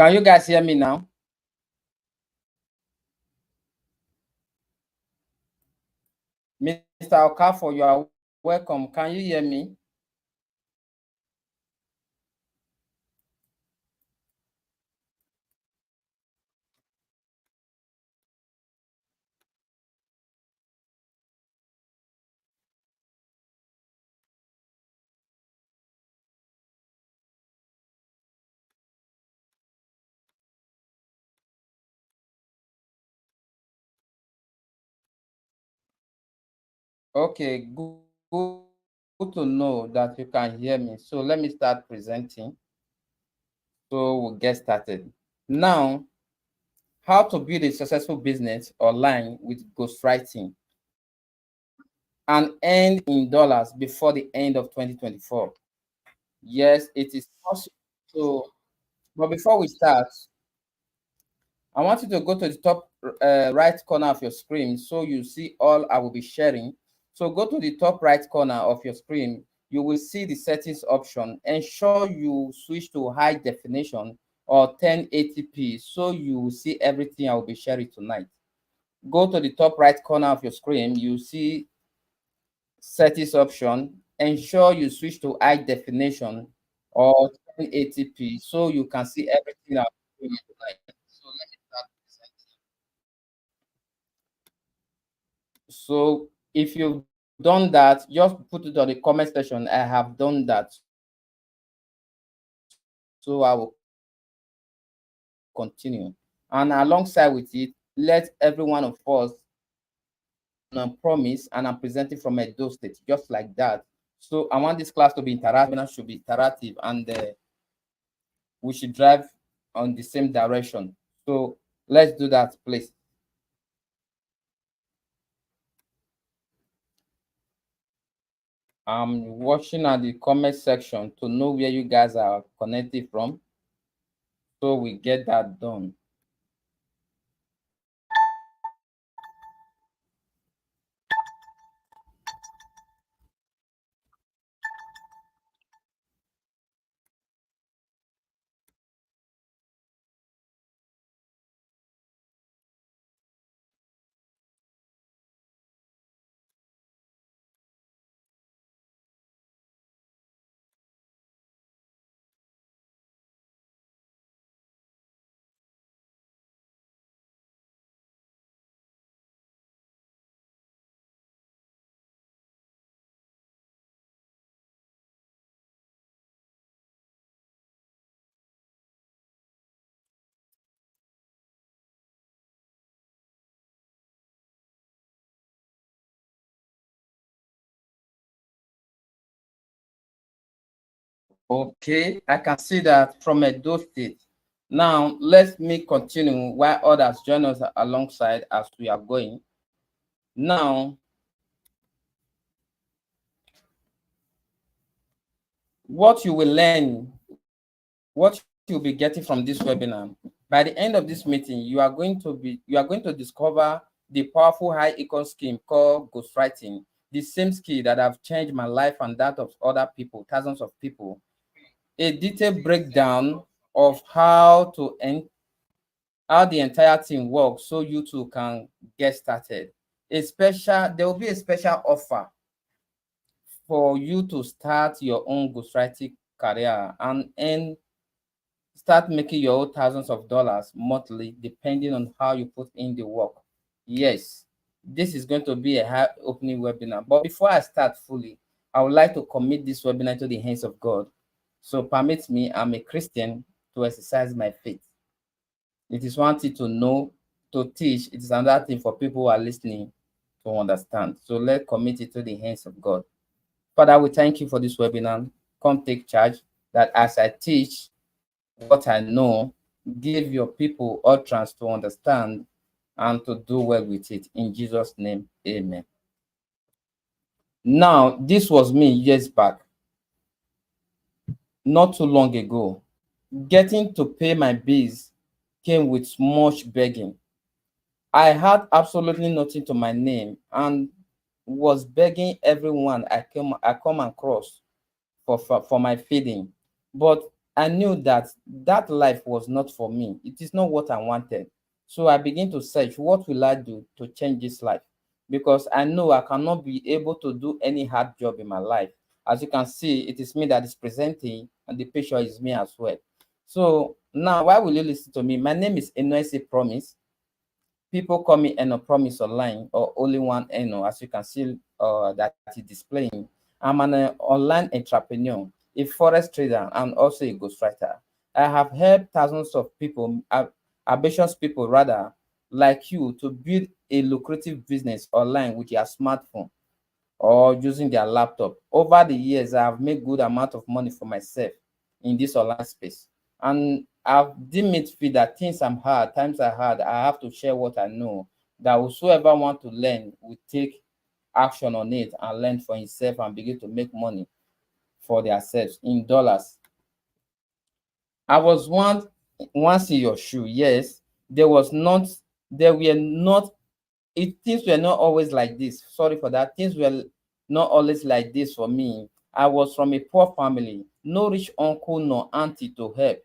Can you guys hear me now? Mr. Okafor, you are welcome. Can you hear me? Okay, good to know that you can hear me. So let me start presenting. So we'll get started. Now, how to build a successful business online with ghostwriting and earn in dollars before the end of 2024. Yes, it is possible. So, but before we start, I want you to go to the top right corner of your screen so you see all I will be sharing. So go to the top right corner of your screen. You will see the settings option. Ensure you switch to high definition or 1080p so you will see everything I will be sharing tonight. Go to the top right corner of your screen. You see settings option. Ensure you switch to high definition or 1080p so you can see everything I'll be doing tonight. So let me start presenting. So if you've done that, just put it on the comment section. I have done that. So I will continue. And alongside with it, let every one of us promise, and I'm presenting from Edo State, just like that. So I want this class to be interactive, should be interactive, and we should drive on the same direction. So let's do that, please. I'm watching at the comment section to know where you guys are connected from, so we get that done. Okay, I can see that from Edo State. Now, let me continue while others join us alongside as we are going. Now, what you will learn, what you'll be getting from this webinar, by the end of this meeting, you are going to discover the powerful high income scheme called ghostwriting, the same skill that have changed my life and that of other people, thousands of people. A detailed breakdown of how the entire thing works so you too can get started. There will be a special offer for you to start your own ghostwriting career and start making your own thousands of dollars monthly depending on how you put in the work. Yes, this is going to be a high opening webinar. But before I start fully, I would like to commit this webinar to the hands of God. So permit me, I'm a Christian, to exercise my faith. It is one thing to know, to teach. It is another thing for people who are listening to understand. So let's commit it to the hands of God. Father, we thank you for this webinar. Come take charge that as I teach what I know, give your people utterance to understand and to do well with it. In Jesus' name, amen. Now, this was me years back, not too long ago. Getting to pay my bills came with much begging. I had absolutely nothing to my name and was begging everyone I come across for my feeding. But I knew that that life was not for me. It is not what I wanted. So I began to search, what will I do to change this life? Because I know I cannot be able to do any hard job in my life. As you can see, it is me that is presenting, and the picture is me as well. So now, why will you listen to me? My name is Enoise Promise. People call me Eno Promise online, or only one Eno, as you can see that is displaying. I'm an online entrepreneur, a forex trader, and also a ghostwriter. I have helped thousands of people, ambitious people rather, like you, to build a lucrative business online with your smartphone or using their laptop. Over the years, I have made good amount of money for myself in this online space. And I've deemed it fit that things are hard, times are hard. I have to share what I know, that whosoever want to learn will take action on it and learn for himself and begin to make money for themselves in dollars. I was once in your shoe. Yes, there was not, there were not, things were not always like this. Sorry for that. Things were not always like this for me. I was from a poor family, no rich uncle nor auntie to help.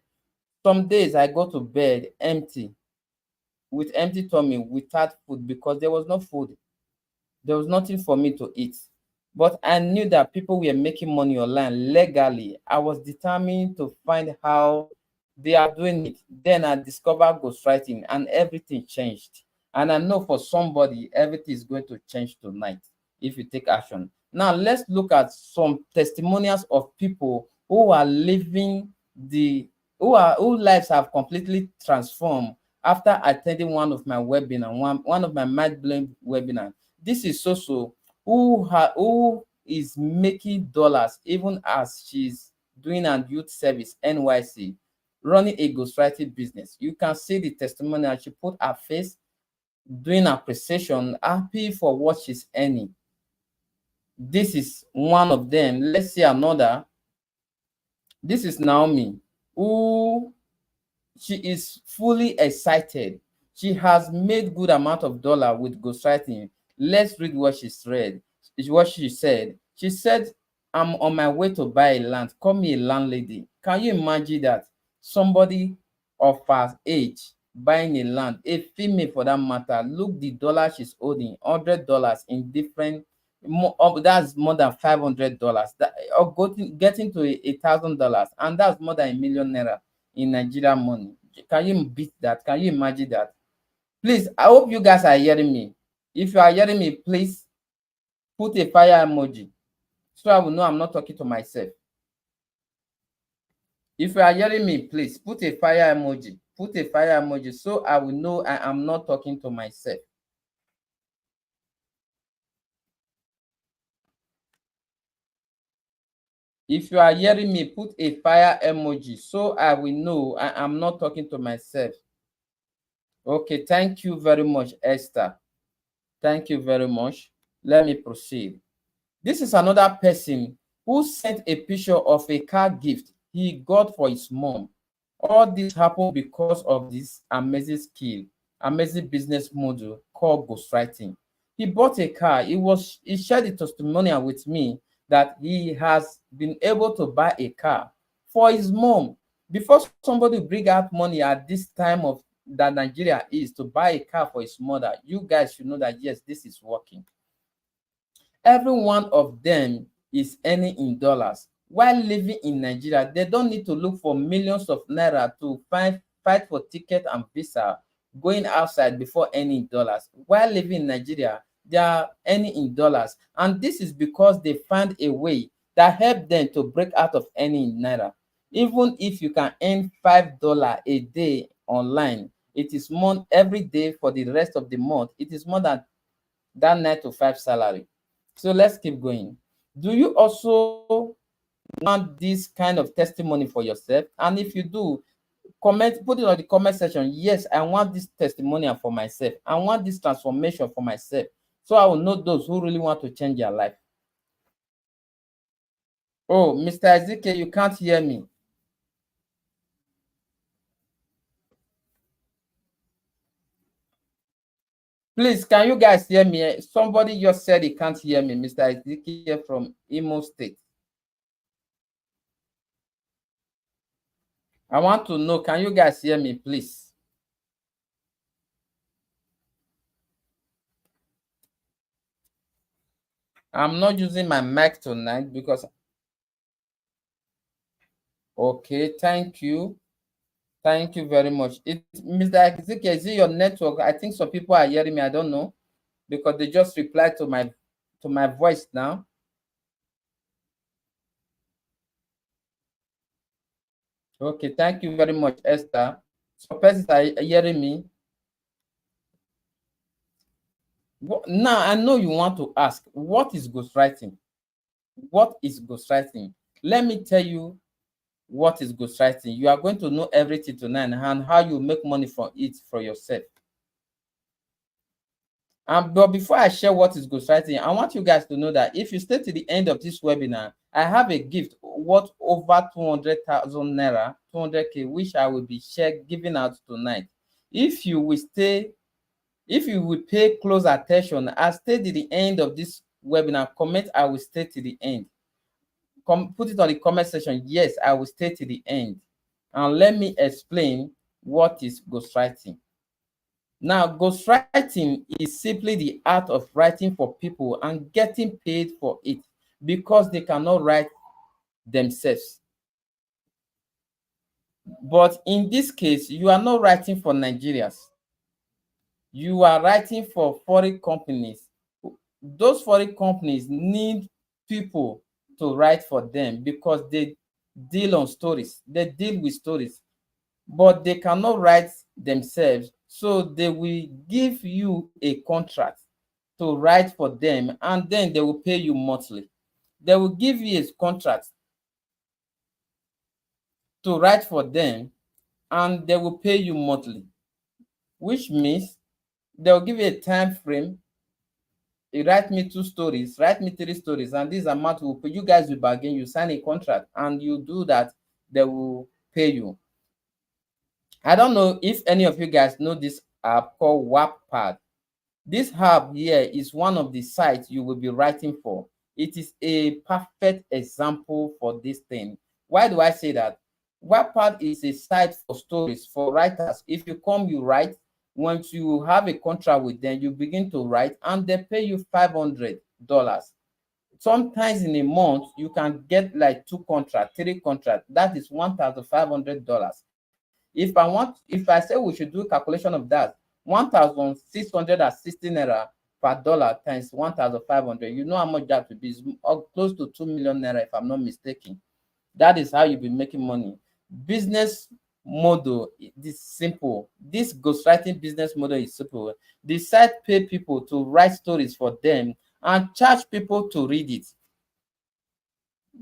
Some days I go to bed empty, with empty tummy, without food, because there was no food. There was nothing for me to eat. But I knew that people were making money online legally. I was determined to find how they are doing it. Then I discovered ghostwriting and everything changed. And I know for somebody, everything is going to change tonight if you take action. Now, let's look at some testimonials of people who are living the whose lives have completely transformed after attending one of my webinar, one of my mind-blowing webinar. This is Soso, who is making dollars even as she's doing an youth service NYC, running a ghostwriting business. You can see the testimonial. She put her face, doing appreciation, happy for what she's earning. This is one of them. Let's see another. This is Naomi, who she is fully excited. She has made good amount of dollar with ghostwriting. Let's read what what she said. She said, I'm on my way to buy a land. Call me a landlady. Can you imagine that? Somebody of her age buying a land, a female for that matter. Look, the dollar she's holding, $100 in different, that's more than $500. That, or getting to $1,000, and that's more than a 1 million naira in Nigerian money. Can you beat that? Can you imagine that? Please, I hope you guys are hearing me. If you are hearing me, please put a fire emoji so I will know I'm not talking to myself. If you are hearing me, please put a fire emoji. Put a fire emoji so I will know I am not talking to myself. If you are hearing me, put a fire emoji so I will know I am not talking to myself. Okay, thank you very much, Esther. Thank you very much. Let me proceed. This is another person who sent a picture of a car gift he got for his mom. All this happened because of this amazing skill, amazing business model called ghostwriting. He bought a car. He shared a testimonial with me that he has been able to buy a car for his mom. Before somebody bring out money at this time of that Nigeria is to buy a car for his mother, you guys should know that yes, this is working. Every one of them is earning in dollars. While living in Nigeria, they don't need to look for millions of naira to fight for ticket and visa going outside before earning dollars. While living in Nigeria, they are earning in dollars. And this is because they find a way that help them to break out of earning in naira. Even if you can earn $5 a day online, it is more every day for the rest of the month. It is more than that 9 to 5 salary. So let's keep going. Do you also want this kind of testimony for yourself? And if you do, comment, put it on the comment section. Yes, I want this testimonial for myself. I want this transformation for myself. So I will know those who really want to change their life. Oh, Mr. Ezekiel, you can't hear me. Please, can you guys hear me? Somebody just said he can't hear me, Mr. Ezekiel from Imo State. I want to know, can you guys hear me, please? I'm not using my mic tonight because, okay, thank you. Thank you very much. Mr. Ezekiel, is it your network? I think some people are hearing me. I don't know because they just replied to my voice now. Okay, thank you very much, Esther. So persons are hearing me. Now I know you want to ask, what is ghostwriting? What is ghostwriting? Let me tell you what is ghostwriting. You are going to know everything tonight and how you make money from it for yourself. But before I share what is ghostwriting, I want you guys to know that if you stay to the end of this webinar, I have a gift worth over 200,000 naira, 200K, which I will be giving out tonight. If you will stay, if you will pay close attention, I'll stay to the end of this webinar. Comment, I will stay to the end. Put it on the comment section. Yes, I will stay to the end. And let me explain what is ghostwriting. Now, ghostwriting is simply the art of writing for people and getting paid for it because they cannot write themselves. But in this case, you are not writing for Nigerians. You are writing for foreign companies. Those foreign companies need people to write for them because they deal on stories. They deal with stories, but they cannot write themselves. So they will give you a contract to write for them, and then they will pay you monthly. They will give you a contract to write for them, and they will pay you monthly, which means they'll give you a time frame. You write me 2 stories, write me 3 stories, and this amount will pay you. Guys will bargain, you sign a contract, and you do that, they will pay you. I don't know if any of you guys know this app called Wattpad. This hub here is one of the sites you will be writing for. It is a perfect example for this thing. Why do I say that? Wattpad is a site for stories for writers. If you come, you write. Once you have a contract with them, you begin to write, and they pay you $500. Sometimes in a month, you can get like 2 contracts, 3 contracts. That is $1,500. If I say we should do calculation of that, 1,660 naira per dollar times 1,500, you know how much that would be. It's close to 2 million naira, if I'm not mistaken. That is how you'll be making money. Business model is simple. This ghostwriting business model is simple. The site pay people to write stories for them and charge people to read it.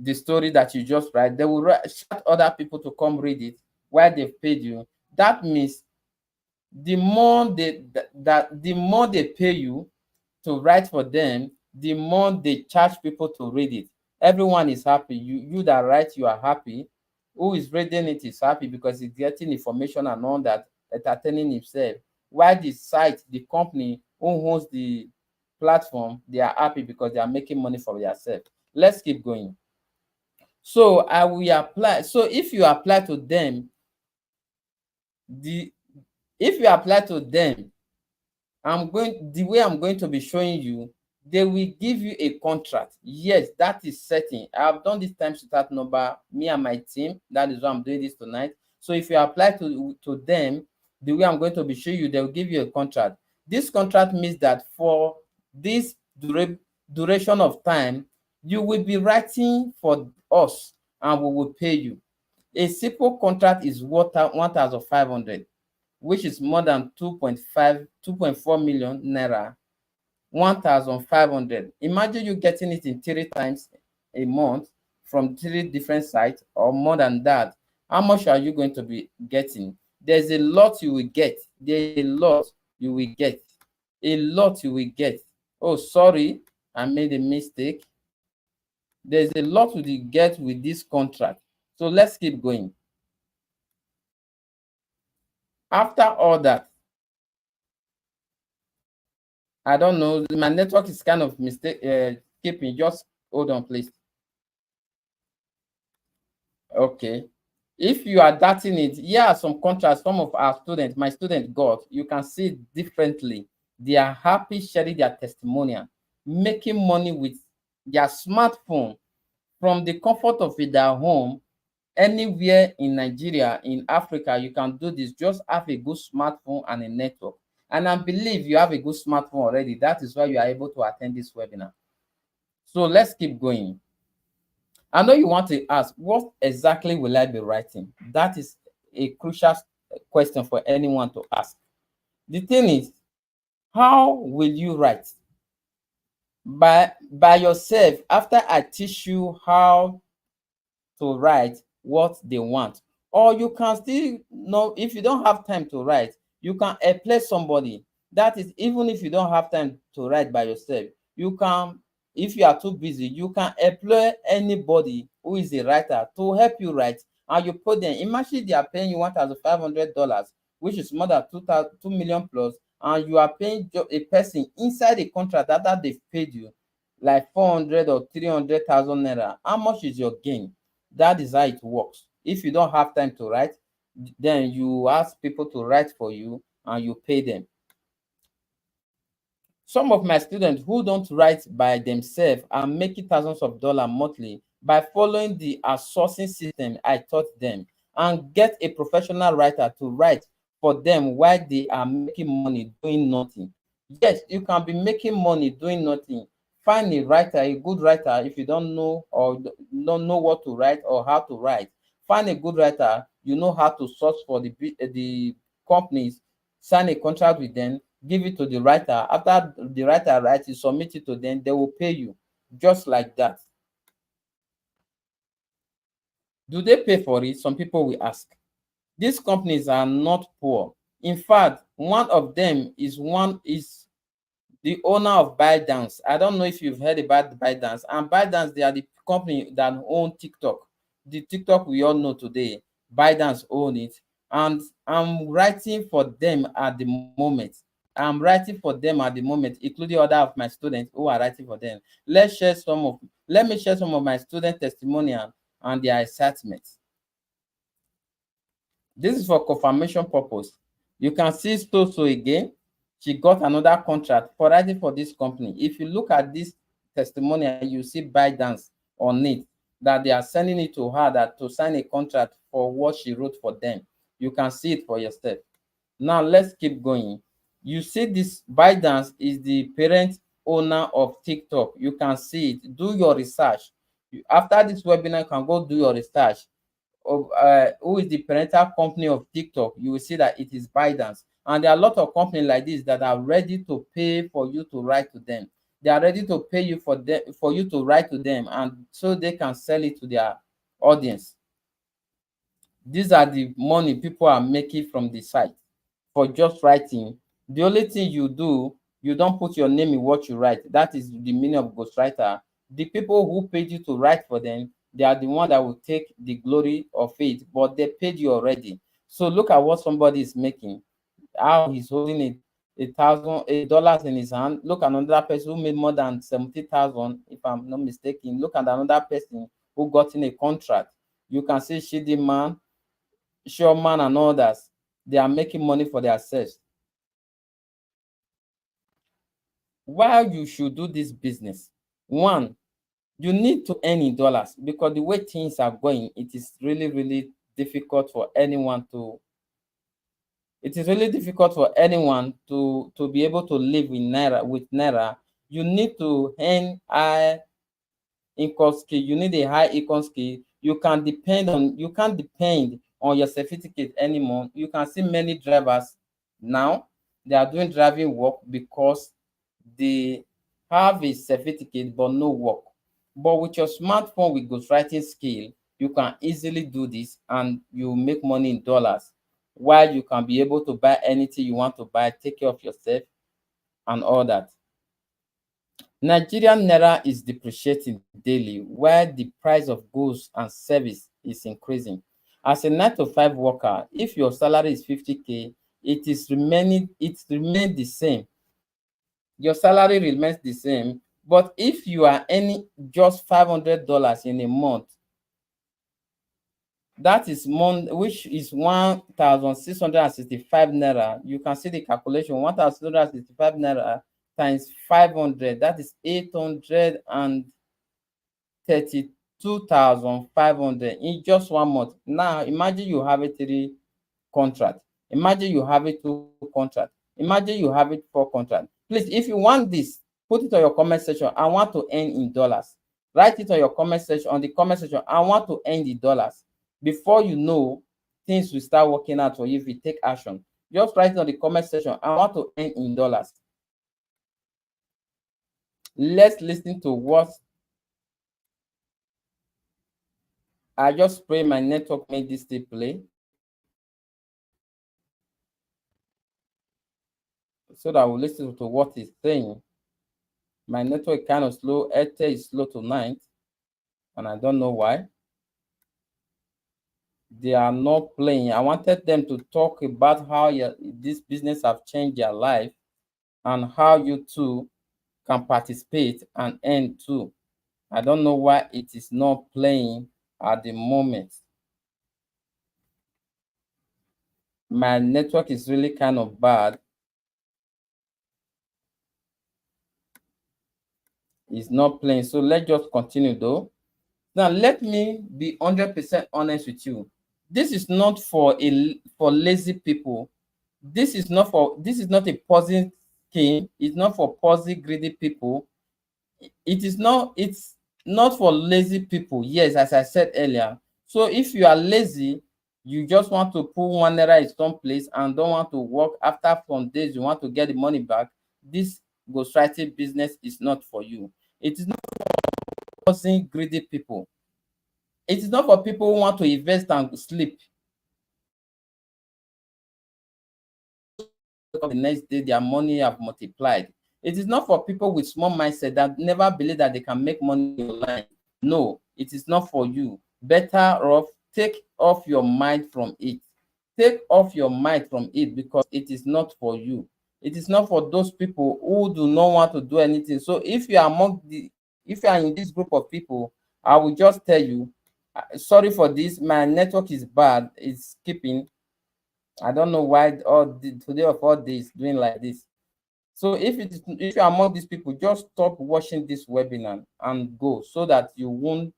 The story that you just write, they will shout other people to come read it while they've paid you. That means the more the more they pay you to write for them, the more they charge people to read it. Everyone is happy. You that write, you are happy. Who is reading it is happy because he's getting information and all that, entertaining himself. While the site, the company who owns the platform, they are happy because they are making money for themselves. Let's keep going. So I will apply. So if you apply to them, if you apply to them, the way I'm going to be showing you, they will give you a contract. Yes, that is certain. I have done this time start number, me and my team. That is why I'm doing this tonight. So if you apply to them, the way I'm going to be showing you, they will give you a contract. This contract means that for this duration of time, you will be writing for us and we will pay you. A simple contract is worth 1,500, which is more than 2.4 million naira. 1,500. Imagine you getting it in 3 times a month from 3 different sites or more than that. How much are you going to be getting? There's a lot you will get. There's a lot you will get. A lot you will get. Oh, sorry, I made a mistake. There's a lot you will get with this contract. So let's keep going. After all that, I don't know, my network is kind of keeping. Just hold on, please. Okay. If you are dating it, here are some contrasts some of our students, my students got. You can see it differently. They are happy sharing their testimonial, making money with their smartphone from the comfort of their home. Anywhere in Nigeria, in Africa, you can do this. Just have a good smartphone and a network. And I believe you have a good smartphone already. That is why you are able to attend this webinar. So let's keep going. I know you want to ask, what exactly will I be writing? That is a crucial question for anyone to ask. The thing is, how will you write? By yourself, after I teach you how to write what they want. Or you can still know, if you don't have time to write, you can employ somebody. That is, even if you don't have time to write by yourself, you can, if you are too busy, you can employ anybody who is a writer to help you write, and you put them. Imagine they are paying you $1,500, which is more than 2 million plus, and you are paying a person inside a contract that they've paid you like 400 or 300,000 naira. How much is your gain? That is how it works. If you don't have time to write, then you ask people to write for you and you pay them. Some of my students who don't write by themselves are making thousands of dollars monthly by following the outsourcing system I taught them, and get a professional writer to write for them while they are making money doing nothing. Yes, you can be making money doing nothing. Find a writer, a good writer. If you don't know or don't know what to write or how to write, find a good writer. You know how to source for the companies, sign a contract with them, give it to the writer. After the writer writes, you submit it to them, they will pay you just like that. Do they pay for it? Some people will ask. These companies are not poor. In fact, one is the owner of ByteDance. I don't know if you've heard about ByteDance. And ByteDance, they are the company that own TikTok. The TikTok we all know today, ByteDance own it. And I'm writing for them at the moment. Including other of my students who are writing for them. Let me share some of my student testimonial and their excitement. This is for confirmation purpose. You can see Stoso again. She got another contract for writing for this company. If you look at this testimonial, you see ByteDance on it, that they are sending it to her that to sign a contract for what she wrote for them. You can see it for yourself. Now let's keep going. You see this ByteDance is the parent owner of TikTok. You can see it. Do your research. After this webinar, you can go do your research of who is the parental company of TikTok. You will see that it is ByteDance. And there are a lot of companies like this that are ready to pay for you to write to them. They are ready to pay you for you to write to them, and so they can sell it to their audience. These are the money people are making from the site for just writing. The only thing you do, you don't put your name in what you write. That is the meaning of ghostwriter. The people who paid you to write for them, they are the one that will take the glory of it, but they paid you already. So look at what somebody is making, how he's holding it, $1,000 in his hand. Look at another person who made more than 70,000, if I'm not mistaken. Look at another person who got in a contract. You can see Shidi Man, Sherman, and others. They are making money for themselves. Why you should do this business? One, you need to earn in dollars, because the way things are going, it is really difficult for anyone to be able to live in naira. You need to earn high income skill. You need a high income skill. You can't depend on your certificate anymore. You can see many drivers now, they are doing driving work because they have a certificate but no work. But with your smartphone with ghostwriting skill, you can easily do this and you make money in dollars, while you can be able to buy anything you want to buy, take care of yourself and all that. Nigerian naira is depreciating daily while the price of goods and service is increasing. As a 9 to 5 worker, if your salary is 50K, it remains the same. Your salary remains the same. But if you are earning just $500 in a month, That is which is 1,665 naira. You can see the calculation. 1,665 naira times 500. That is 832,500 in just 1 month. Now imagine you have a 3 contract. Imagine you have a 2 contract. Imagine you have it 4 contract. Please, if you want this, put it on your comment section. I want to earn in dollars. Write it on your comment section, on the comment section. I want to earn the dollars. Before you know, things will start working out for you if you take action. Just write it on the comment section. I want to earn in dollars. Let's listen to what I just pray my network made this still play, so that we'll listen to what he's saying. My network kind of slow. Airtel is slow tonight, and I don't know why. They are not playing. I wanted them to talk about how this business have changed their life and how you too can participate and earn too. I don't know why it is not playing at the moment. My network is really kind of bad. It's not playing. So let's just continue though. Now let me be 100% honest with you. This is not for lazy people. This is not a Ponzi scheme. It's not for Ponzi greedy people. It's not for lazy people. Yes, as I said earlier. So if you are lazy, you just want to put one naira in some place and don't want to work, after some days you want to get the money back, this ghostwriting business is not for you. It is not for greedy people. It is not for people who want to invest and sleep. The next day their money have multiplied. It is not for people with small mindset that never believe that they can make money online. No, it is not for you. Better off take off your mind from it. Take off your mind from it, because it is not for you. It is not for those people who do not want to do anything. So if you are if you are in this group of people, I will just tell you, sorry for this, my network is bad, it's skipping. I don't know why today of all days doing like this. So if you're among these people, just stop watching this webinar and go, so that you won't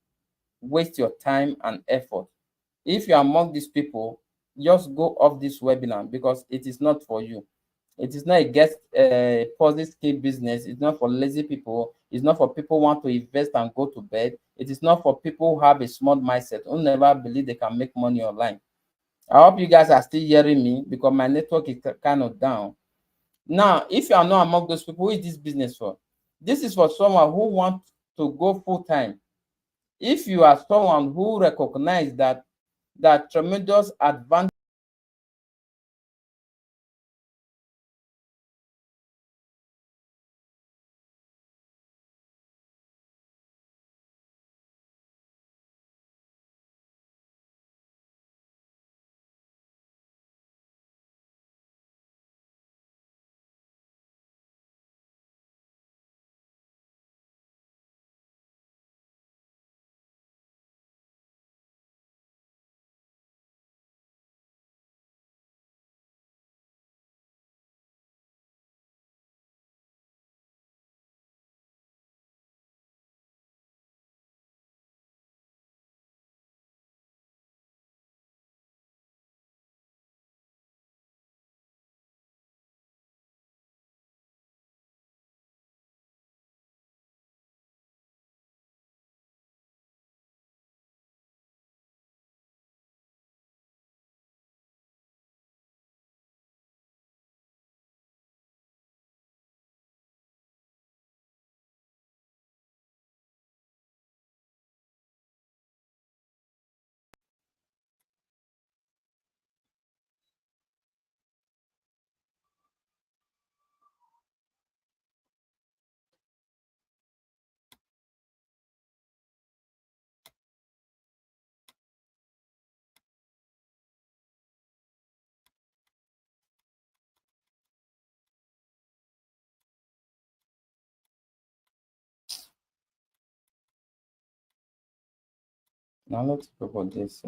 waste your time and effort. If you're among these people, just go off this webinar, because it is not for you. It is not a guest positive skill business. It's not for lazy people. It's not for people who want to invest and go to bed. It is not for people who have a small mindset, who never believe they can make money online. I hope you guys are still hearing me, because my network is kind of down. Now, if you are not among those people, who is this business for? This is for someone who wants to go full time. If you are someone who recognize that tremendous advantage now let's go for this.